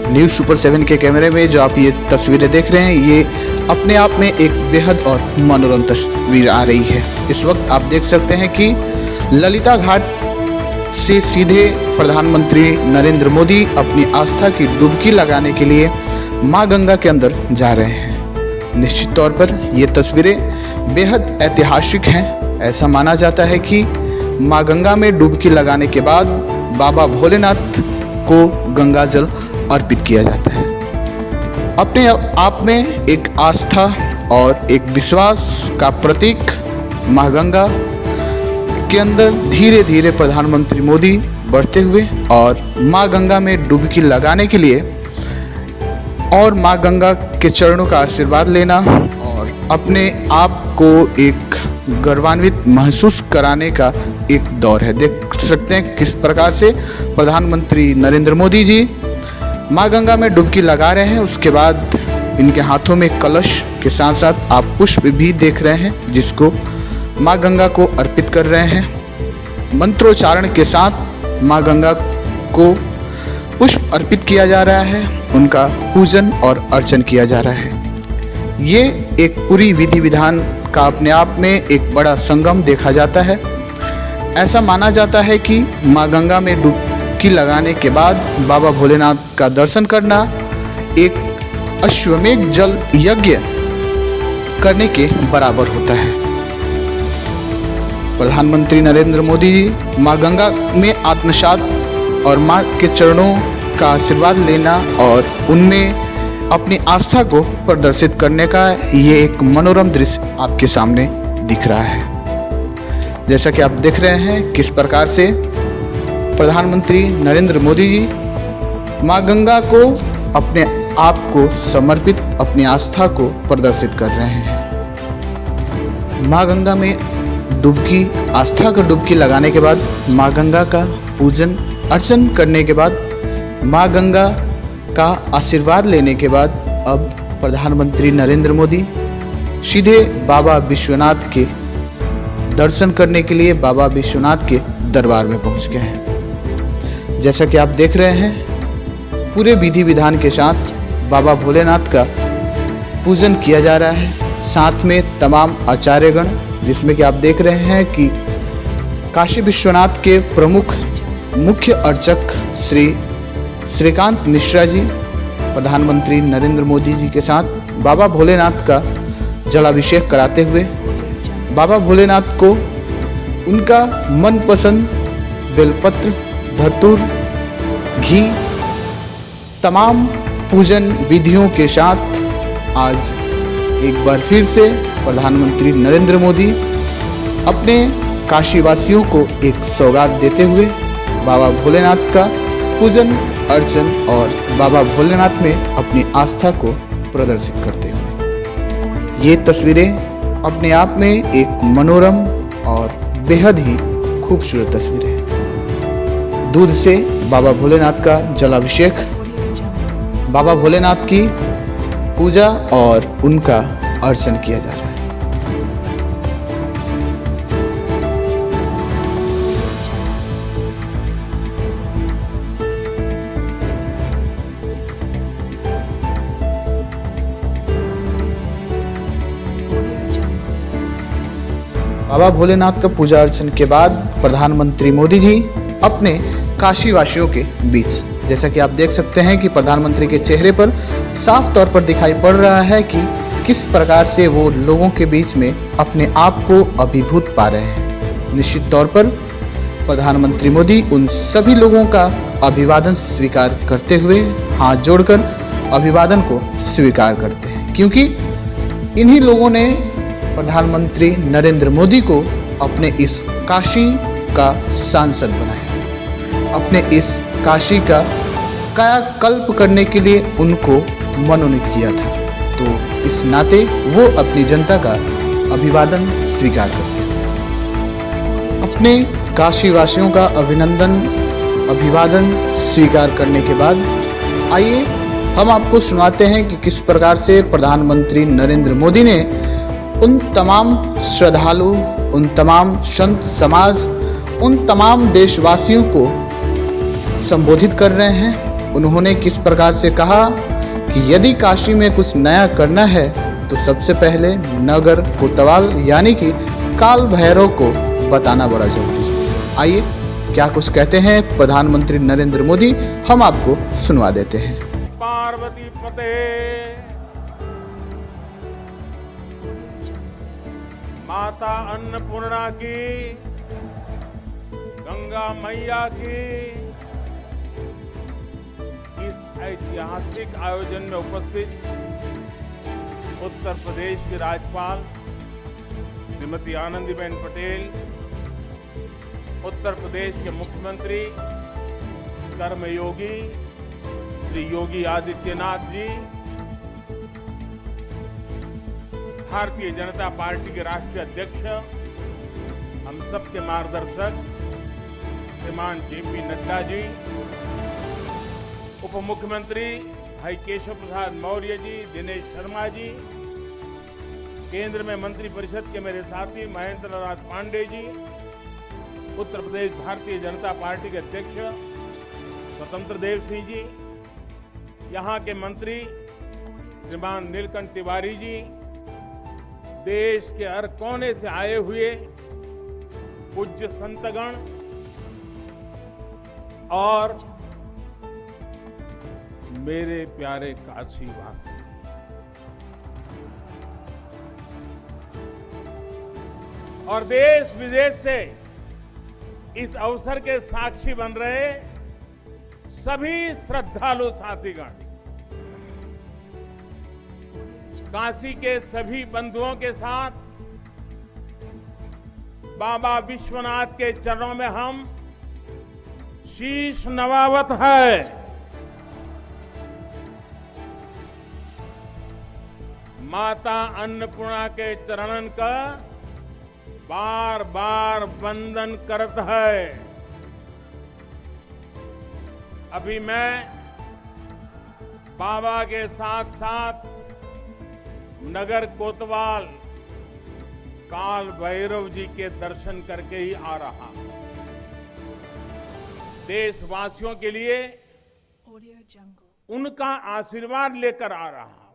News super 7 के कैमरे में जो आप ये तस्वीरें देख रहे हैं, ये अपने आप में एक बेहद और मनोरम तस्वीर आ रही है। इस वक्त आप देख सकते हैं कि ललिता घाट से सीधे प्रधानमंत्री नरेंद्र मोदी अपनी आस्था की डुबकी लगाने के लिए मां गंगा के अंदर जा रहे हैं। निश्चित तौर पर ये तस्वीरें बेहद ऐतिहासिक हैं। ऐसा माना जाता है कि मां गंगा में डुबकी लगाने के बाद बाबा भोलेनाथ को गंगा जल अर्पित किया जाता है। अपने आप में एक आस्था और एक विश्वास का प्रतीक मां गंगा के अंदर धीरे धीरे प्रधानमंत्री मोदी बढ़ते हुए और मां गंगा में डुबकी लगाने के लिए और मां गंगा के चरणों का आशीर्वाद लेना और अपने आप को एक गौरवान्वित महसूस कराने का एक दौर है। देख सकते हैं किस प्रकार से प्रधानमंत्री नरेंद्र मोदी जी मां गंगा में डुबकी लगा रहे हैं। उसके बाद इनके हाथों में कलश के साथ साथ आप पुष्प भी देख रहे हैं, जिसको मां गंगा को अर्पित कर रहे हैं। मंत्रोच्चारण के साथ मां गंगा को पुष्प अर्पित किया जा रहा है, उनका पूजन और अर्चन किया जा रहा है। ये एक पूरी विधि विधान का अपने आप में एक बड़ा संगम देखा जाता है। ऐसा माना जाता है कि मां गंगा में डुबकी लगाने के बाद बाबा भोलेनाथ का दर्शन करना एक अश्वमेध जल यज्ञ करने के बराबर होता है। प्रधानमंत्री नरेंद्र मोदी जी मां गंगा में आत्मसात और मां के चरणों का आशीर्वाद लेना और उनमें अपनी आस्था को प्रदर्शित करने का ये एक मनोरम दृश्य आपके सामने दिख रहा है। जैसा कि आप देख रहे हैं किस प्रकार से प्रधानमंत्री नरेंद्र मोदी जी मां गंगा को अपने आप को समर्पित अपनी आस्था को प्रदर्शित कर रहे हैं। मां गंगा में डुबकी आस्था का डुबकी लगाने के बाद मां गंगा का पूजन अर्चन करने के बाद मां गंगा का आशीर्वाद लेने के बाद अब प्रधानमंत्री नरेंद्र मोदी सीधे बाबा विश्वनाथ के दर्शन करने के लिए बाबा विश्वनाथ के दरबार में पहुंच गए हैं। जैसा कि आप देख रहे हैं पूरे विधि विधान के साथ बाबा भोलेनाथ का पूजन किया जा रहा है। साथ में तमाम आचार्यगण, जिसमें कि आप देख रहे हैं कि काशी विश्वनाथ के प्रमुख मुख्य अर्चक श्री श्रीकांत मिश्रा जी प्रधानमंत्री नरेंद्र मोदी जी के साथ बाबा भोलेनाथ का जलाभिषेक कराते हुए बाबा भोलेनाथ को उनका मनपसंद बेलपत्र, धतूर, घी, तमाम पूजन विधियों के साथ आज एक बार फिर से प्रधानमंत्री नरेंद्र मोदी अपने काशीवासियों को एक सौगात देते हुए बाबा भोलेनाथ का पूजन अर्चन और बाबा भोलेनाथ में अपनी आस्था को प्रदर्शित करते हुए ये तस्वीरें अपने आप में एक मनोरम और बेहद ही खूबसूरत तस्वीरें हैं। दूध से बाबा भोलेनाथ का जलाभिषेक, बाबा भोलेनाथ की पूजा और उनका अर्चन किया जा रहा है। बाबा भोलेनाथ का पूजा अर्चन के बाद प्रधानमंत्री मोदी जी अपने काशीवासियों के बीच, जैसा कि आप देख सकते हैं कि प्रधानमंत्री के चेहरे पर साफ तौर पर दिखाई पड़ रहा है कि किस प्रकार से वो लोगों के बीच में अपने आप को अभिभूत पा रहे हैं। निश्चित तौर पर प्रधानमंत्री मोदी उन सभी लोगों का अभिवादन स्वीकार करते हुए हाथ जोड़कर अभिवादन को स्वीकार करते हैं, क्योंकि इन्हीं लोगों ने प्रधानमंत्री नरेंद्र मोदी को अपने इस काशी का सांसद बनाया, अपने इस काशी का कायाकल्प करने के लिए उनको मनोनीत किया था। तो इस नाते वो अपनी जनता का अभिवादन स्वीकार करते हैं। अपने काशीवासियों का अभिनंदन अभिवादन स्वीकार करने के बाद आइए हम आपको सुनाते हैं कि किस प्रकार से प्रधानमंत्री नरेंद्र मोदी ने उन तमाम श्रद्धालु, उन तमाम संत समाज, उन तमाम देशवासियों को संबोधित कर रहे हैं। उन्होंने किस प्रकार से कहा कि यदि काशी में कुछ नया करना है तो सबसे पहले नगर कोतवाल यानी कि काल भैरव को बताना बड़ा जरूरी है। आइए क्या कुछ कहते हैं प्रधानमंत्री नरेंद्र मोदी, हम आपको सुनवा देते हैं। पार्वती पते, माता अन्नपूर्णा की, गंगा मैया की इस ऐतिहासिक आयोजन में उपस्थित उत्तर प्रदेश की राज्यपाल श्रीमती आनंदीबेन पटेल, उत्तर प्रदेश के मुख्यमंत्री कर्मयोगी श्री योगी आदित्यनाथ जी, भारतीय जनता पार्टी के राष्ट्रीय अध्यक्ष, हम सबके मार्गदर्शक श्रीमान जेपी नड्डा जी, उप मुख्यमंत्री भाई केशव प्रसाद मौर्य जी, दिनेश शर्मा जी, केंद्र में मंत्रिपरिषद के मेरे साथी महेंद्र नाथ पांडे जी, उत्तर प्रदेश भारतीय जनता पार्टी के अध्यक्ष स्वतंत्र देव सिंह जी, यहाँ के मंत्री श्रीमान नीलकंठ तिवारी जी, देश के हर कोने से आए हुए पूज्य संतगण और मेरे प्यारे काशीवासी, और देश विदेश से इस अवसर के साक्षी बन रहे सभी श्रद्धालु साथीगण, काशी के सभी बंधुओं के साथ बाबा विश्वनाथ के चरणों में हम शीश नवावत है। माता अन्नपूर्णा के चरणन का बार बार वंदन करत है। अभी मैं बाबा के साथ साथ नगर कोतवाल काल भैरव जी के दर्शन करके ही आ रहा हूं। देशवासियों के लिए उनका आशीर्वाद लेकर आ रहा हूं।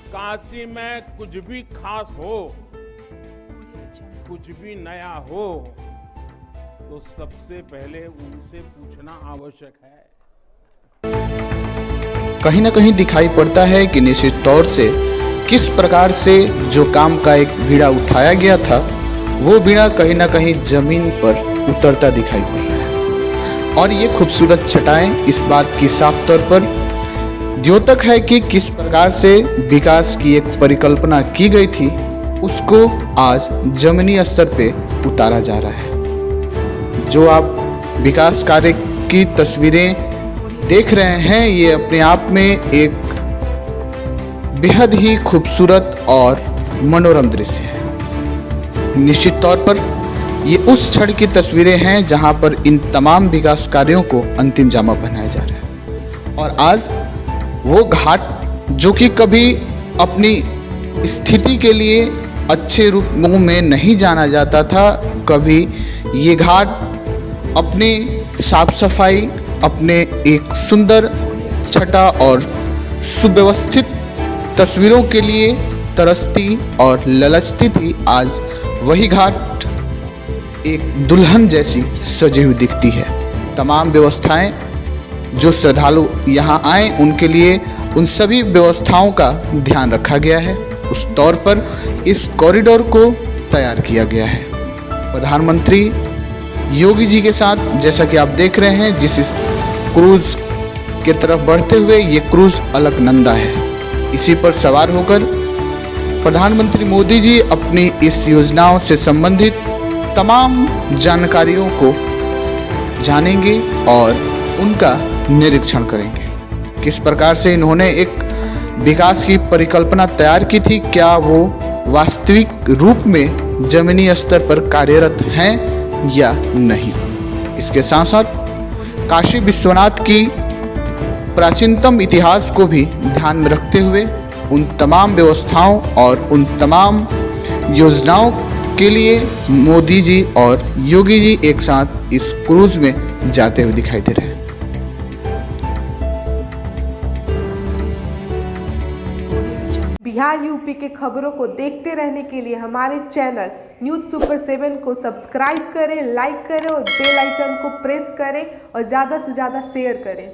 काशी में कुछ भी खास हो, कुछ भी नया हो, तो सबसे पहले उनसे पूछना आवश्यक है। कहीं ना कहीं दिखाई पड़ता है कि निश्चित तौर से किस प्रकार से जो काम का एक बीड़ा उठाया गया था, वो बीड़ा कहीं ना कहीं जमीन पर उतरता दिखाई पड़ रहा है। और ये खूबसूरत छटाएं इस बात की साफ तौर पर द्योतक है कि किस प्रकार से विकास की एक परिकल्पना की गई थी, उसको आज जमीनी स्तर पे उतारा जा रहा है। जो आप विकास कार्य की तस्वीरें देख रहे हैं, ये अपने आप में एक बेहद ही खूबसूरत और मनोरम दृश्य है। निश्चित तौर पर ये उस क्षण की तस्वीरें हैं जहां पर इन तमाम विकास कार्यों को अंतिम जामा पहनाया जा रहा है। और आज वो घाट जो कि कभी अपनी स्थिति के लिए अच्छे रूप में नहीं जाना जाता था, कभी ये घाट अपने साफ सफाई, अपने एक सुंदर छटा और सुव्यवस्थित तस्वीरों के लिए तरसती और ललचती थी, आज वही घाट एक दुल्हन जैसी सजी हुई दिखती है। तमाम व्यवस्थाएं जो श्रद्धालु यहाँ आए उनके लिए उन सभी व्यवस्थाओं का ध्यान रखा गया है। उस तौर पर इस कॉरिडोर को तैयार किया गया है। प्रधानमंत्री योगी जी के साथ जैसा कि आप देख रहे हैं, जिस क्रूज की तरफ बढ़ते हुए ये क्रूज अलकनंदा है, इसी पर सवार होकर प्रधानमंत्री मोदी जी अपनी इस योजनाओं से संबंधित तमाम जानकारियों को जानेंगे और उनका निरीक्षण करेंगे। किस प्रकार से इन्होंने एक विकास की परिकल्पना तैयार की थी, क्या वो वास्तविक रूप में जमीनी स्तर पर कार्यरत हैं या नहीं। इसके साथ साथ काशी विश्वनाथ की प्राचीनतम इतिहास को भी ध्यान में रखते हुए उन तमाम व्यवस्थाओं और उन तमाम योजनाओं के लिए मोदी जी और योगी जी एक साथ इस क्रूज में जाते हुए दिखाई दे रहे हैं। बिहार यूपी के खबरों को देखते रहने के लिए हमारे चैनल न्यूज़ सुपर 7 को सब्सक्राइब करें, लाइक करें और बेल आइकन को प्रेस करें और ज़्यादा से ज़्यादा शेयर करें।